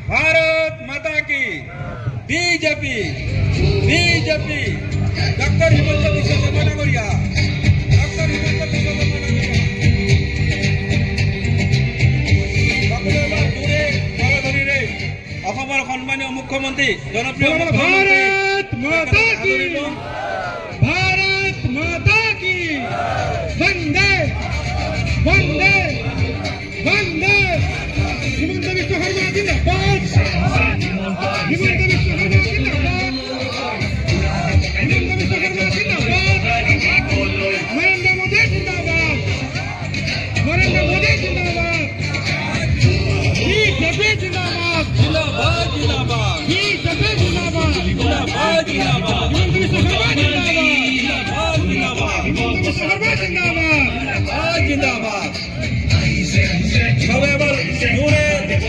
भारत माता की BJP BJP doctor Himanta विश्व शर्मा डांगरिया doctor Himanta विश्व शर्मा डांगरिया सम्मानीय मुख्यमंत्री जनप्रिय भारत माता की वंदे वंदे वंदे हिमंत विश्व शर्मा जिंदाबाद हिमंत विश्व शर्मा जिंदाबाद हिमंत विश्व शर्मा जिंदाबाद नरेंद्र मोदी जिंदाबाद नरेंद्र मोदी जिंदाबाद बीजेपी जिंदाबाद जिंदाबाद जिंदाबाद बीजेपी जिंदाबाद जिंदाबाद जिंदाबाद हिमंत विश्व शर्मा जिंदाबाद जिंदाबाद हिमंत विश्व शर्मा जिंदाबाद जिंदाबाद सवेबर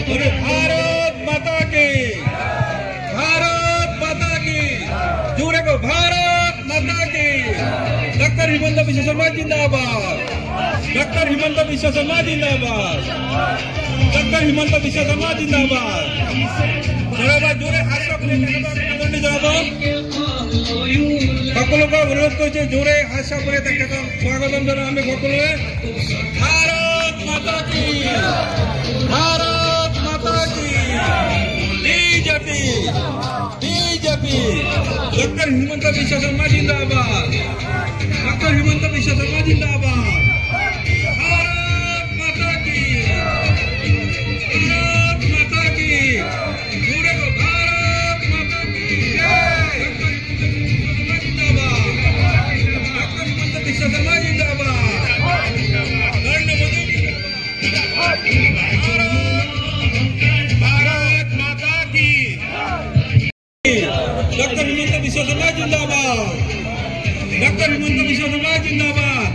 जुड़े भारत माता की जुड़े को भारत माता की डॉक्टर हिमंत विश्व शर्मा जिंदाबाद डॉक्टर हिमंत विश्व शर्मा जिंदाबाद डॉक्टर हिमंत विश्व शर्मा जिंदाबाद सवेबर जुड़े সকলোকে অনুরোধ করছে জোরে হাস্য করে তেখেতক স্বাগতম জানাই আমি সকলোৱে भारत माता की बीजेपी बीजेपी डॉक्टर हिमंत विश्व शर्मा जिंदाबाद डॉक्टर हिमंत विश्व शर्मा जिंदाबाद भारत माता की पूरे को भारत माता की डॉक्टर हिमंत विश्व शर्मा जिंदाबाद भारत माता की डॉक्टर हिमंत विश्व शर्मा जिंदाबाद डॉक्टर हिमंत विश्व शर्मा जिंदाबाद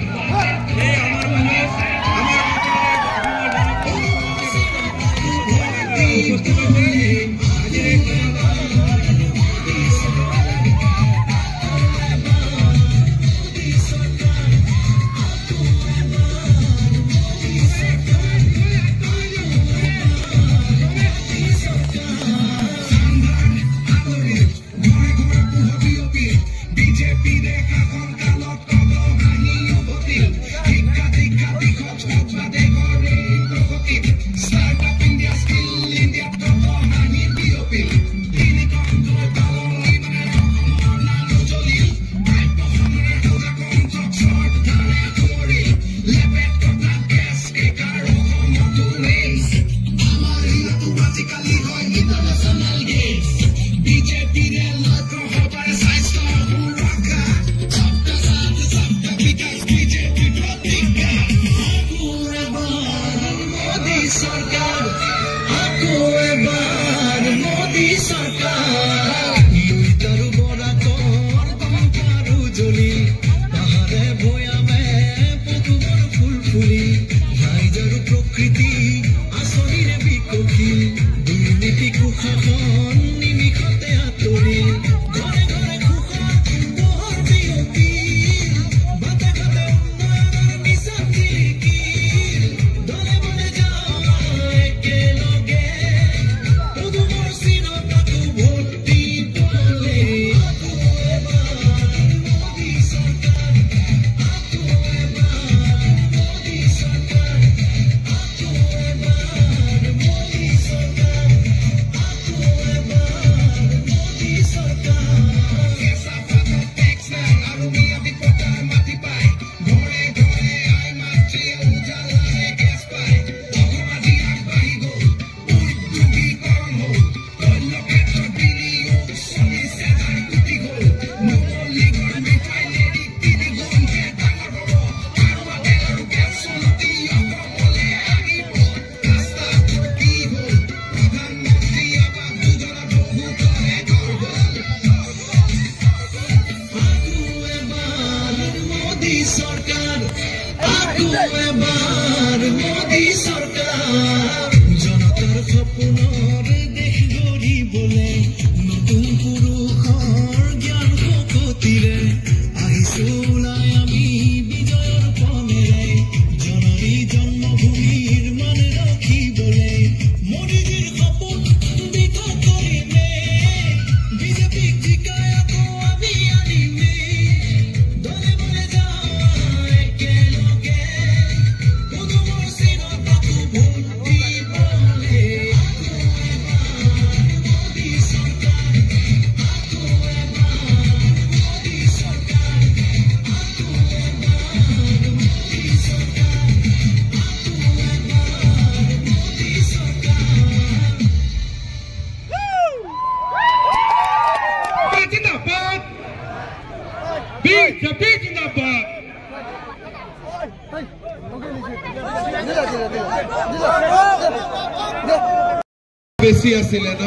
বেছি আছিলে ন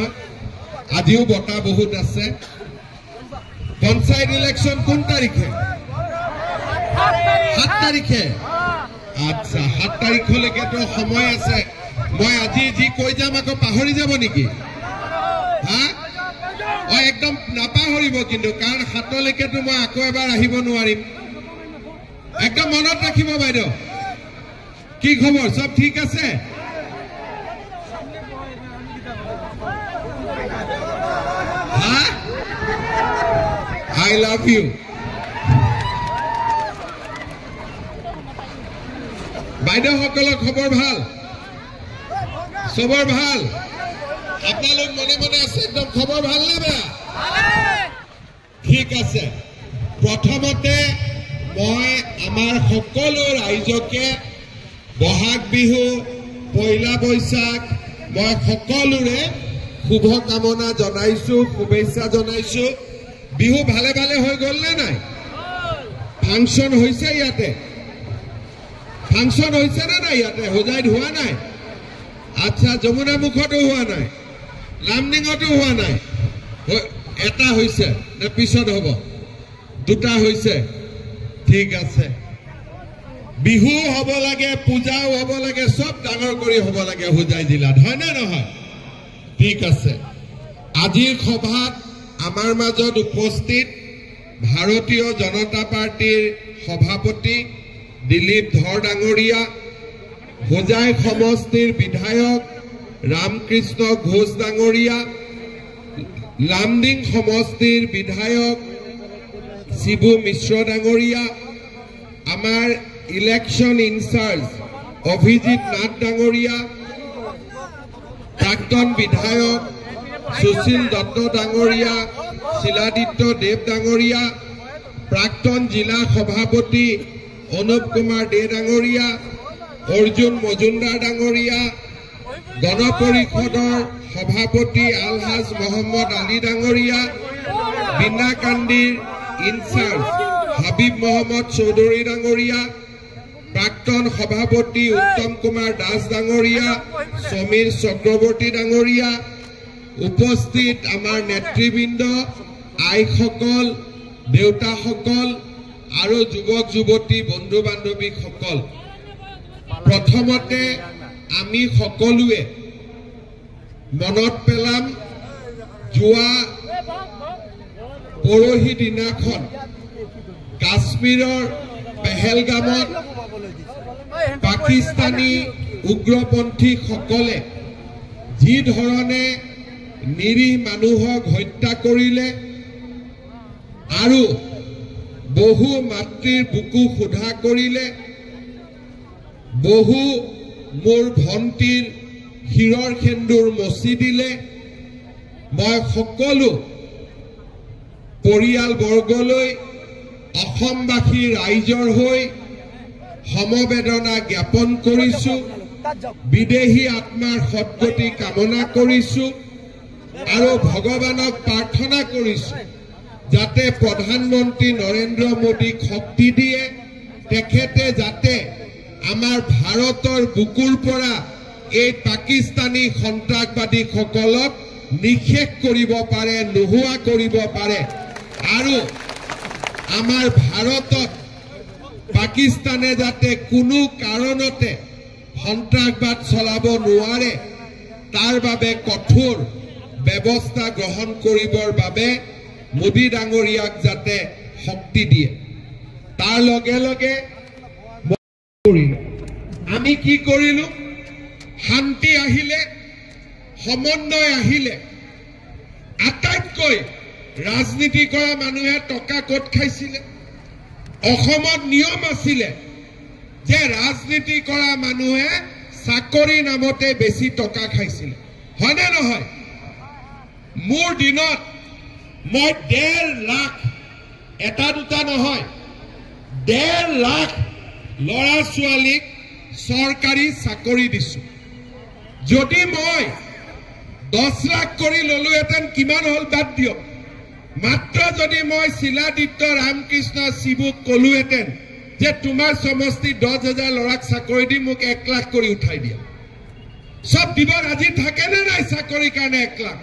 আজিও বটা বহুত আছে পঞ্চায়ত ইলেকশন কোন তাৰিখে 7 তাৰিখে আচ্ছা 7 তাৰিখলৈকে তো সময় আছে মই আজি যি কৈ যাম আকৌ পাহৰি যাব নেকি হা একদম নাপাহৰিব কিন্তু কাৰণ 7 লৈকে তো মই আকৌ এবাৰ আহিব নোৱাৰিম একদম মনত ৰাখিব বাইদেউ কি খবৰ সব ঠিক আছে হা I love you বাইদেউ সকলৰ খবৰ ভাল সবৰ ভাল আপোনালোক মনে মনে আছে একদম খবৰ ভাল নে বেয়া ঠিক আছে প্ৰথমতে মই আমাৰ সকলো ৰাইজকে বহাগ বিহু পয়লা বৈশাখ মই সকলোৰে শুভ কামনা জনাইছো শুভেচ্ছা জনাইছো বিহু ভালে ভালে হৈ গল না নাই ফাংচন হৈছে ইয়াতে ফাংচন হৈছে না নাই ইয়াতে হোজাইত হোৱা নাই আচ্ছা যমুনা মুখতো হোৱা নাই লামডিঙতো হোৱা নাই এটা হৈছে না পিছত হ'ব দুটা হৈছে ঠিক আছে বিহু হ'ব লাগে পূজাও হ'ব লাগে সব ডাঙৰ কৰি হ'ব লাগে হোজাই জিলাত হয় না নহয় ঠিক আছে আজিৰ সভাত আমাৰ মাজত উপস্থিত ভাৰতীয় জনতা পাৰ্টিৰ সভাপতি দিলীপ ধৰ ডাঙৰীয়া হোজাই সমষ্টিৰ বিধায়ক ৰামকৃষ্ণ ঘোষ ডাঙৰীয়া লামডিং সমষ্টিৰ বিধায়ক শিবু মিশ্ৰ ডাঙৰীয়া আমাৰ ইলেকশন ইনচাৰ্জ অভিজিৎ নাথ ডাঙৰীয়া প্ৰাক্তন বিধায়ক সুশীল দত্ত ডাঙৰীয়া শিলাদিত্য দেৱ ডাঙৰীয়া প্ৰাক্তন জিলা সভাপতি অনুপ কুমাৰ দে ডাঙৰীয়া অৰ্জুন মজুমদাৰ ডাঙৰীয়া গণ পৰিষদৰ সভাপতি আলহাজ মোহাম্মদ আলী ডাঙৰীয়া বিনাকান্দিৰ ইনচাৰ্জ হাবিব মোহাম্মদ চৌধুৰী ডাঙৰীয়া প্ৰাক্তন সভাপতি উত্তম কুমাৰ দাস ডাঙৰীয়া সমীৰ চক্ৰৱৰ্তী ডাঙৰীয়া উপস্থিত আমাৰ নেতৃবৃন্দ আইসকল দেউতাসকল আৰু যুৱক যুৱতী বন্ধু বান্ধৱীসকল প্ৰথমতে আমি সকলোৱে মনত পেলাম যোৱা পৰহি দিনাখন কাশ্মীৰৰ পেহেলগামত পাকিস্তানী উগ্ৰপন্থীসকলে যি ধৰণে নিৰীহ মানুহক হত্যা কৰিলে আৰু বহু মাতৃৰ বুকু ক্ষুধা কৰিলে বহু মোৰ ভণ্টিৰ শিৰৰ সেন্দুৰ মচি দিলে মই সকলো পৰিয়ালবৰ্গলৈ অসমবাসী ৰাইজৰ হৈ সমবেদনা জ্ঞাপন কৰিছো বিদেহী আত্মাৰ সদ্গতি কামনা কৰিছো আৰু ভগৱানক প্ৰাৰ্থনা কৰিছো যাতে প্ৰধানমন্ত্ৰী নৰেন্দ্ৰ মোদীক শক্তি দিয়ে তেখেতে যাতে আমাৰ ভাৰতৰ বুকুৰ পৰা এই পাকিস্তানী সন্ত্ৰাসবাদীসকলক নিশেষ কৰিব পাৰে নোহোৱা কৰিব পাৰে আৰু আমাৰ ভাৰতত পাকিস্তানে যাতে কোনো কাৰণতে সন্ত্ৰাসবাদ চলাব নোৱাৰে তাৰ বাবে কঠোৰ ব্যৱস্থা গ্ৰহণ কৰিবৰ বাবে মোদী ডাঙৰীয়াক যাতে শক্তি দিয়ে তাৰ লগে লগে আমি কি কৰিলো শান্তি আহিলে সমন্বয় আহিলে আটাইতকৈ ৰাজনীতি কৰা মানুহে টকা ক'ত খাইছিলে অসমত নিয়ম আছিলে যে ৰাজনীতি কৰা মানুহে চাকৰি নামতে বেছি টকা খাইছিলে হয় না নহয় মোৰ দিনত মই 1.5 লাখ এটা দুটা নহয় 1.5 লাখ ল'ৰা ছোৱালীক চৰকাৰী চাকৰি দিছো যদি মই 10 লাখ কৰি ললোহেঁতেন কিমান হল বাদ দিয়ক মাত্ৰ যদি মই শিলাদিত্য ৰামকৃষ্ণ শিবুক কলোহেঁতেন যে তোমাৰ সমষ্টি 10,000 ল'ৰাক চাকৰি দি মোক 1 লাখ কৰি উঠাই দিয়া সব দিব আজি থাকে নে নাই চাকৰিৰ কাৰণে 1 লাখ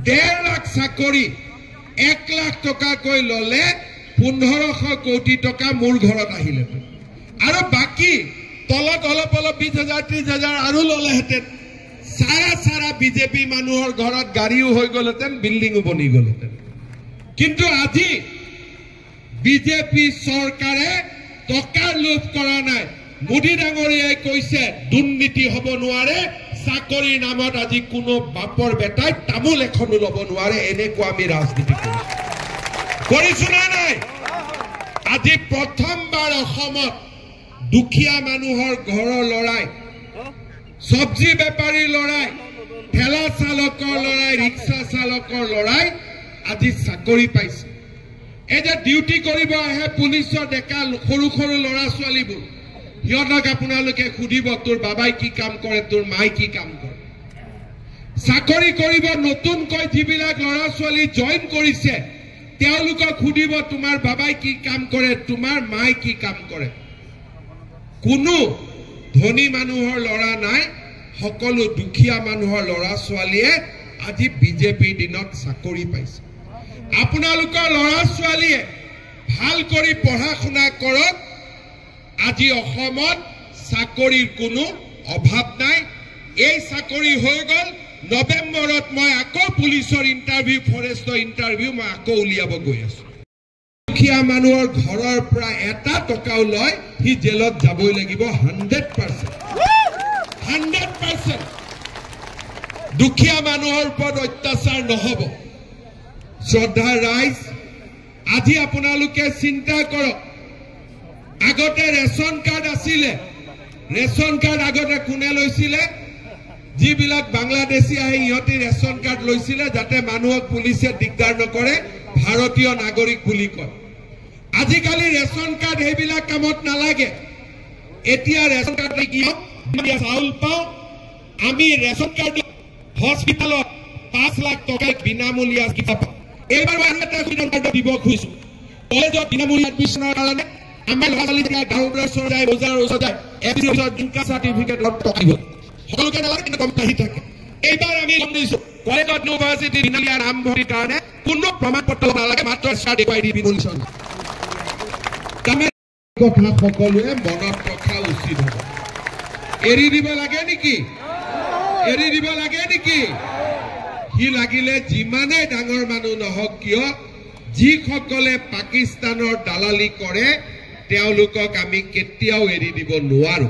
1.5 লাখ চাকৰি 1 লাখ টকাকৈ ললে 1500 কোটি টকা মোৰ ঘৰত আহিলে আৰু বাকি তলত অলপ 20,000 30,000 আৰু ললেহেঁতেন সাৰা বিজেপি মানুহৰ ঘৰত গাড়ীও হৈ গলহেঁতেন বিল্ডিংও বনি গলহেঁতেন কিন্তু আজি বিজেপি চৰকাৰে টকাৰ লোভ কৰা নাই মোদী ডাঙৰীয়াই কৈছে দুৰ্নীতি হ'ব নোৱাৰে চাকৰিৰ নামত আজি কোনো বাপৰ বেটাই তামোল এখনো ল'ব নোৱাৰে এনেকুৱা আমি ৰাজনীতি কৰিছো না নাই আজি প্ৰথমবাৰ অসমত দুখীয়া মানুহৰ ঘৰৰ লৰাই সবজি বেপাৰী লৰাই ঠেলা চালকৰ লৰাই ৰিক্সা চালকৰ লৰাই আজি চাকৰি পাইছে এই যে ডিউটি কৰিব আহে পুলিচৰ ডেকা সৰু সৰু লৰা ছোৱালীবোৰ সিহঁতক আপোনালোকে সুধিব তোৰ বাবাই কি কাম কৰে তোৰ মাই কি কাম কৰে চাকৰি কৰিব নতুনকৈ যিবিলাক লৰা ছোৱালী জইন কৰিছে তেওঁলোকক সুধিব তোমাৰ বাবাই কি কাম কৰে তোমাৰ মাই কি কাম কৰে কোনো ধনী মানুহৰ লৰা নাই সকলো দুখীয়া মানুহৰ লৰা ছোৱালীয়ে আজি বিজেপি দিনত চাকৰি পাইছে আপোনালোকৰ লৰা ছোৱালীয়ে ভাল কৰি পঢ়া শুনা কৰক আজি অসমত চাকৰিৰ কোনো অভাৱ নাই এই চাকৰি হৈ গল নৱেম্বৰত মই আকৌ পুলিচৰ ইন্টাৰভিউ ফৰেষ্টৰ ইন্টাৰভিউ মই আকৌ উলিয়াব গৈ আছো দুখীয়া মানুহৰ ঘৰৰ পৰা এটা টকাও লয় হি জেলত যাবই লাগিব 100% দুখীয়া মানুহৰ ওপৰত অত্যাচাৰ নহব শ্ৰদ্ধা ৰাইজ আজি আপোনালোকে চিন্তা কৰক আগতে ৰেশন কাৰ্ড আছিলে ৰেশন কাৰ্ড আগতে কোনে লৈছিলে যিবিলাক বাংলাদেশী আহি ইহঁতে ৰেশন কাৰ্ড লৈছিলে যাতে মানুহক পুলিচে দিগদাৰ নকৰে ভাৰতীয় নাগৰিক বুলি কয় আজিকালি ৰেশন কাৰ্ড সেইবিলাক কামত নালাগে এতিয়া ৰেশন কাৰ্ড কি চাউল পাওঁ আমি ৰেশন কাৰ্ড হস্পিটেলত 5 লাখ টকা বিনামূলীয়া চিকিৎসা পাওঁ এইবাৰ আমি এটা সুবিধা দিব খুজিছো কলেজত বিনামূলীয়া এডমিশ্যনৰ কাৰণে আমাৰ ল'ৰা ছোৱালী গাঁৱৰ ওচৰত যায় বজাৰৰ ওচৰত যায় এপিছত ইনকাম চাৰ্টিফিকেট টকা দিব সকলোকে নালাগে কিন্তু কম আহি থাকে এইবাৰ আমি গম দিছো কলেজত ইউনিভাৰ্চিটি বিনামূলীয়া নামভৰ্তিৰ কাৰণে কোনো প্ৰমাণ পত্ৰ নালাগে মাত্ৰ চাৰ্ট দেখুৱাই দি বিমোচন কথা সকলোৱে মনত ৰখা উচিত হ'ব এৰি দিব লাগে নেকি সি লাগিলে যিমানে ডাঙৰ মানুহ নহওক কিয় যিসকলে পাকিস্তানৰ দালালি কৰে তেওঁলোকক আমি কেতিয়াও এৰি দিব নোৱাৰো